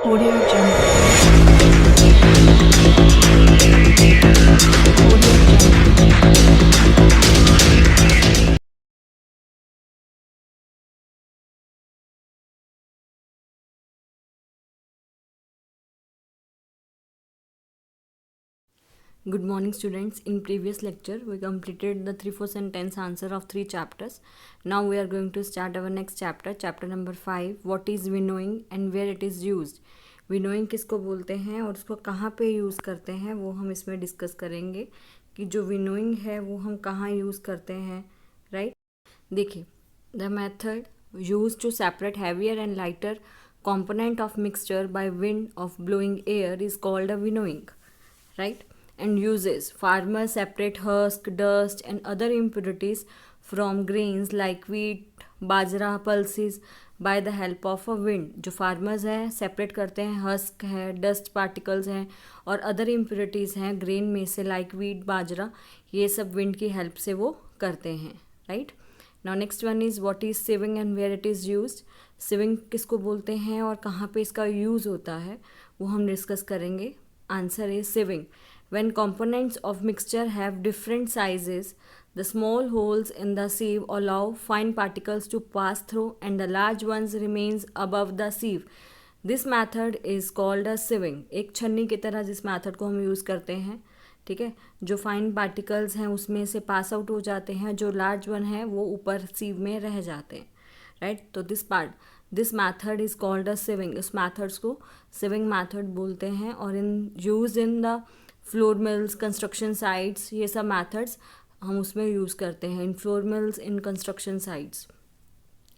Audio Jungle. Audio Jungle. Good morning students. In previous lecture we completed the 3-4 sentence answer of 3 chapters. Now we are going to start our next chapter, chapter number 5. What is winnowing and where it is used? Winnowing किसको बोलते हैं और उसको कहाँ पे use करते हैं वो हम इसमें डिस्कस करेंगे कि जो विनोइंग है वो हम कहाँ यूज़ करते हैं, राइट। देखिए, the method use to separate heavier and lighter component of mixture by wind of blowing air is called a winnowing, right? And uses farmers separate husk, dust and other impurities from grains like wheat, bajra, pulses by the help of a wind. जो farmers हैं separate करते हैं, husk है, dust particles हैं और other impurities हैं grain में से लाइक वीट, बाजरा, ये सब विंड की हेल्प से वो करते हैं, right. Now next one is what is sieving and where it is used. Sieving किसको बोलते हैं और कहाँ पे इसका यूज़ होता है वो हम डिस्कस करेंगे। Answer is swimming when components of mixture have different sizes, the small holes in the sieve allow fine particles to pass through and the large ones remains above the sieve. This method is called a sieving. एक छन्नी की तरह जिस method को हम use करते हैं, ठीक है, जो फाइन पार्टिकल्स हैं उसमें से पास आउट हो जाते हैं, जो लार्ज वन है वो ऊपर सीव में रह जाते हैं, राइट। तो this method is called a sieving. इस मैथड्स को सिविंग मैथड बोलते हैं और use in the flour mills, construction sites, ये सब मैथड्स हम उसमें यूज़ करते हैं in flour mills, in construction sites.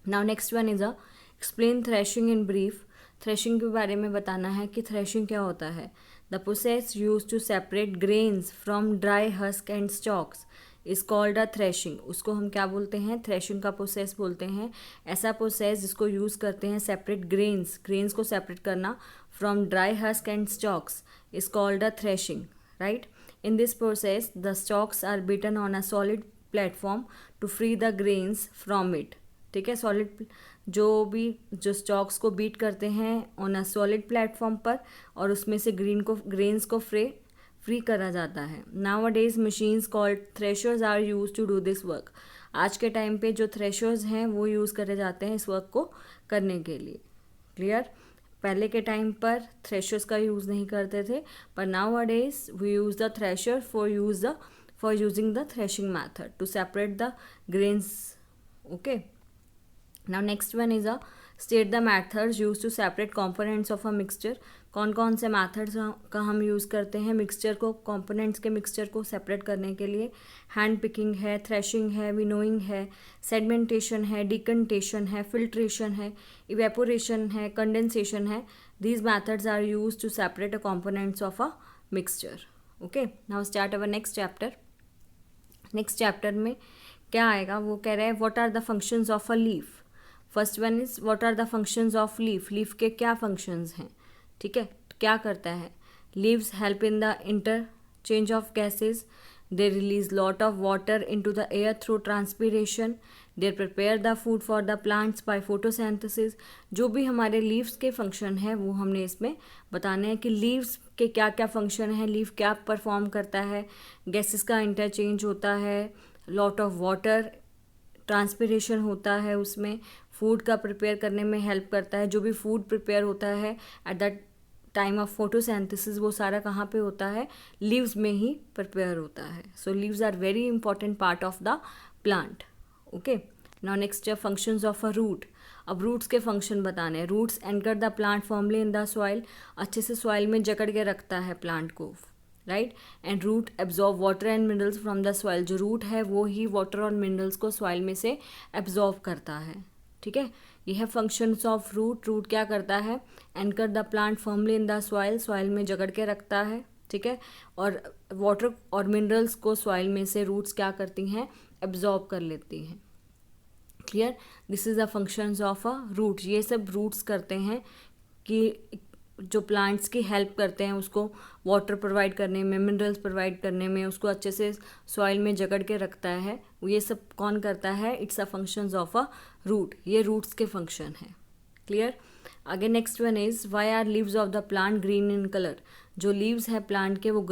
Now next one is a explain threshing in brief. Threshing के बारे में बताना है कि थ्रेशिंग क्या होता है। The process use to separate grains from dry husk and stalks is called a threshing. उसको हम क्या बोलते हैं, थ्रेशिंग का प्रोसेस बोलते हैं। ऐसा प्रोसेस जिसको यूज़ करते हैं सेपरेट ग्रेन्स को सेपरेट करना from dry husk and stocks is called a threshing, right? In this process the stalks are beaten on a solid platform to free the grains from it. ठीक है, solid जो stocks को beat करते हैं on a solid platform पर और उसमें से ग्रेन्स को फ्री करा जाता है। Nowadays machines called threshers are use to do this work. आज के टाइम पे जो थ्रेशर्स हैं वो यूज़ करे जाते हैं इस वर्क को करने के लिए। क्लियर। पहले के टाइम पर थ्रेशर्स का यूज़ नहीं करते थे, पर nowadays we use the thresher for using the threshing method to separate the grains. Okay, now next one is a state the methods use to separate components of a mixture. कौन कौन से methods का हम use करते हैं mixture को, components के mixture को सेपरेट करने के लिए। हैंड पिकिंग है, थ्रेशिंग है, विनोइंग है, सेगमेंटेशन है, डिकंटेशन है, फिल्ट्रेशन है, इवेपोरेशन है, कंडेंसेशन है। These methods are use to separate a components of a mixture. Okay, now start our next chapter. Next chapter में क्या आएगा, वो कह रहे हैं what are the functions of a leaf. First one is what are the functions of leaf. Leaf के क्या functions हैं, ठीक है, क्या करता है। Leaves help in the interchange of gases, they release lot of water into the air through transpiration, they prepare the food for the plants by photosynthesis. जो भी हमारे लीव्स के फंक्शन है वो हमने इसमें बताने हैं कि लीव्स के क्या क्या फंक्शन है, लीफ क्या परफॉर्म करता है। गैसेस का इंटरचेंज होता है, लॉट ऑफ वाटर ट्रांसपीरेशन होता है, उसमें फूड का प्रिपेयर करने में हेल्प करता है। जो भी फूड प्रिपेयर होता है at that time of photosynthesis वो सारा कहाँ पे होता है, लीव्स में ही प्रिपेयर होता है। So leaves are very important part of the plant. Okay, now next है फंक्शंस ऑफ अ रूट। अब रूट्स के फंक्शन बताने हैं। Roots anchor the plant firmly in the soil, अच्छे से सॉइल में जकड़ के रखता है प्लांट को, right. And root absorb water and minerals from the soil. जो रूट है वो ही वाटर और मिनरल्स को सॉइल में से एब्जॉर्ब करता है, ठीक है। ये है फंक्शंस ऑफ रूट। रूट क्या करता है, anchor the plant firmly in the soil, soil में जकड़ के रखता है, ठीक है। और वाटर और मिनरल्स को सॉइल में से रूट्स क्या करती हैं, एब्जॉर्ब कर लेती हैं। Clear, this is the functions of a root. ये सब रूट्स करते हैं कि जो प्लांट्स की हेल्प करते हैं उसको वाटर प्रोवाइड करने में, मिनरल्स प्रोवाइड करने में, उसको अच्छे से सॉइल में जकड़ के रखता है। ये सब कौन करता है, it's a functions of a root. ये रूट्स के फंक्शन है। क्लियर। आगे next one is why are leaves of the plant green in colour. जो लीव्स है प्लांट के वो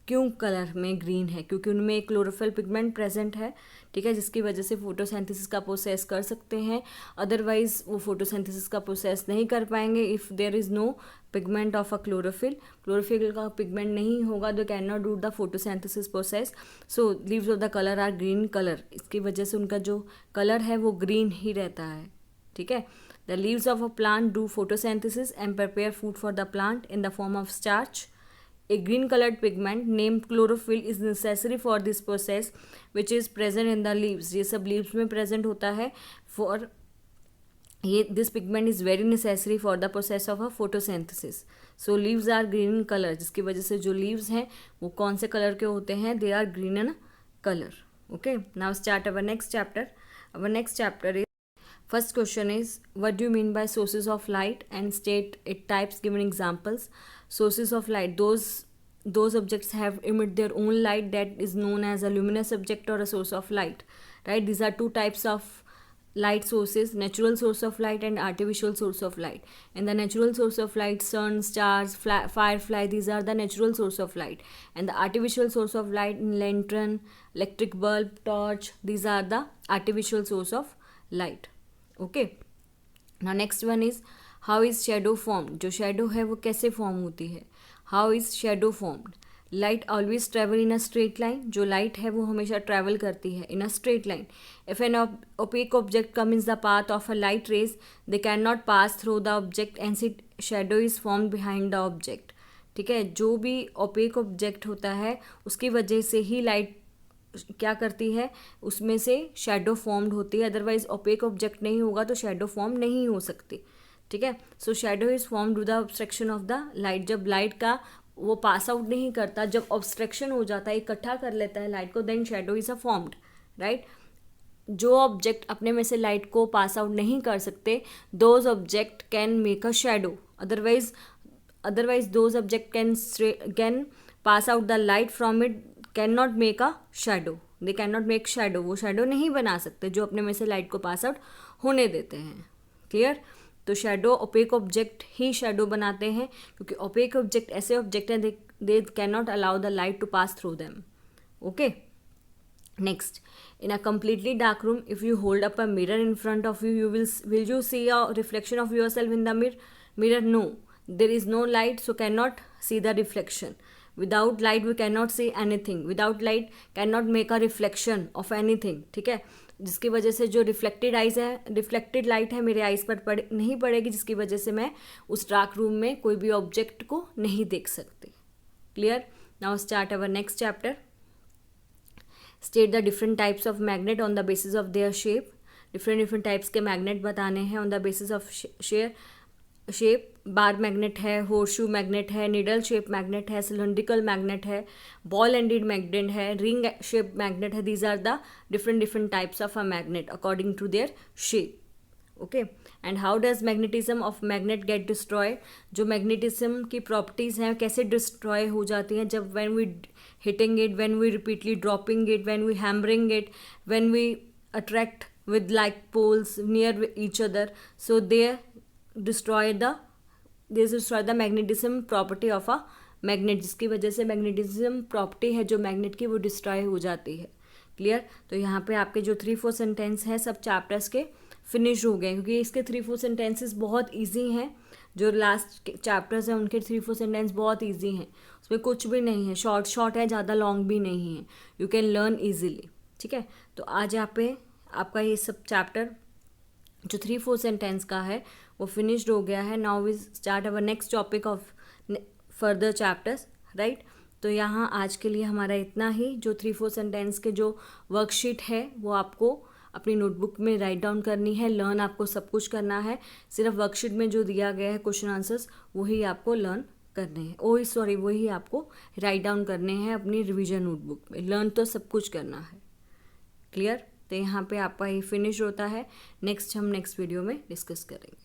क्यों कलर में ग्रीन है, क्योंकि उनमें एक क्लोरोफिल पिगमेंट प्रेजेंट है, ठीक है, जिसकी वजह से फोटोसिंथेसिस का प्रोसेस कर सकते हैं। अदरवाइज वो फोटोसिंथेसिस का प्रोसेस नहीं कर पाएंगे if there is no pigment of a chlorophyll का पिगमेंट नहीं होगा तो can not do the photosynthesis process. So leaves of the colour are green colour, इसकी वजह से उनका जो कलर है वो ग्रीन ही रहता है, ठीक है। The leaves of a plant do photosynthesis and prepare food for the plant in the form of starch. A green colored pigment named chlorophyll is necessary for this process which is present in the leaves. ये सब leaves में present होता है for ये this pigment is very necessary for the process of a photosynthesis. So leaves are green in color, जिसकी वजह से जो leaves हैं वो कौन से color के होते हैं, they are green in color. Okay, now start our next chapter. Our next chapter is first question is what do you mean by sources of light and state its types given examples. Sources of light, those objects have emit their own light that is known as a luminous object or a source of light, right? These are two types of light sources, natural source of light and artificial source of light. And the natural source of light, sun, stars, firefly, these are the natural source of light. And the artificial source of light, lantern, electric bulb, torch, these are the artificial source of light. Okay, now next one is how is shadow formed. जो shadow है वो कैसे form होती है, how is shadow formed. Light always travel in a straight line, जो light है वो हमेशा ट्रेवल करती है in a straight line. If an opaque object come in the path of a light rays they can not pass through the object and shadow is formed behind the object, ठीक है। जो भी opaque object होता है उसकी वजह से ही light क्या करती है, उसमें से शेडो फॉर्म्ड होती है, अदरवाइज ओपेक ऑब्जेक्ट नहीं होगा तो शेडो फॉर्म नहीं हो सकती, ठीक है। So shadow is formed with the obstruction of the light. जब लाइट का वो पास आउट नहीं करता, जब ऑब्स्ट्रक्शन हो जाता है, इकट्ठा कर लेता है लाइट को, then shadow is a formed, right. जो ऑब्जेक्ट अपने में से लाइट को पास आउट नहीं कर सकते those object can make a shadow, otherwise those object can pass out the light from it can not make a shadow, they can not make shadow, वो shadow नहीं बना सकते जो अपने में से लाइट को पास आउट होने देते हैं, क्लियर। तो शेडो ओपेक ऑब्जेक्ट ही शेडो बनाते हैं, क्योंकि ओपेक ऑब्जेक्ट ऐसे ऑब्जेक्ट हैं they can not allow the light to pass through them. Okay, next, in a completely dark room if you hold up a mirror in front of you, you will you see a reflection of yourself in the mirror? No, there is no light, so cannot see the reflection. Without light we cannot see anything, without light cannot make a reflection of anything, ठीक है। जिसकी वजह से जो reflected light है मेरे eyes पर नहीं पड़ेगी, जिसकी वजह से मैं उस डार्क रूम में कोई भी ऑब्जेक्ट को नहीं देख सकती, clear. Now start our next chapter. State the different types of magnet on the basis of their shape. Different types के मैग्नेट बताने हैं on the basis of shape. Bar magnet है, होर्शू मैग्नेट है, needle shape magnet है, cylindrical magnet है, ball ended magnet है, ring shape magnet है। These are the different types of a magnet according to their shape, okay. And how does magnetism of magnet get destroy. जो magnetism की properties हैं कैसे destroy हो जाती हैं, जब when we hitting it, when we repeatedly dropping it, when we hammering it, when we attract with like poles near each other, so they destroy the magnetism property of a magnet, जिसकी वजह से magnetism property है जो magnet की वो destroy हो जाती है, क्लियर। तो यहाँ पे आपके जो 3-4 सेंटेंस हैं सब चैप्टर्स के फिनिश हो गए, क्योंकि इसके 3-4 सेंटेंसेस बहुत ईजी हैं। जो लास्ट चैप्टर्स हैं उनके 3-4 सेंटेंस बहुत ईजी हैं, उसमें कुछ भी नहीं है, शॉर्ट है, ज़्यादा लॉन्ग भी नहीं है, यू कैन लर्न ईजीली, ठीक है। तो आज यहाँ पे आपका ये सब चैप्टर जो 3-4 सेंटेंस का है वो फिनिश्ड हो गया है। Now we start our next topic of further chapters, right. तो यहाँ आज के लिए हमारा इतना ही। जो 3-4 सेंटेंस के जो वर्कशीट है वो आपको अपनी नोटबुक में राइट डाउन करनी है। लर्न आपको सब कुछ करना है, सिर्फ वर्कशीट में जो दिया गया है क्वेश्चन आंसर्स वही आपको लर्न करने हैं, वही आपको राइट डाउन करने हैं अपनी रिवीजन नोटबुक में। लर्न तो सब कुछ करना है, क्लियर। तो यहाँ पे आपका ये फिनिश होता है। नेक्स्ट हम नेक्स्ट वीडियो में डिस्कस करेंगे।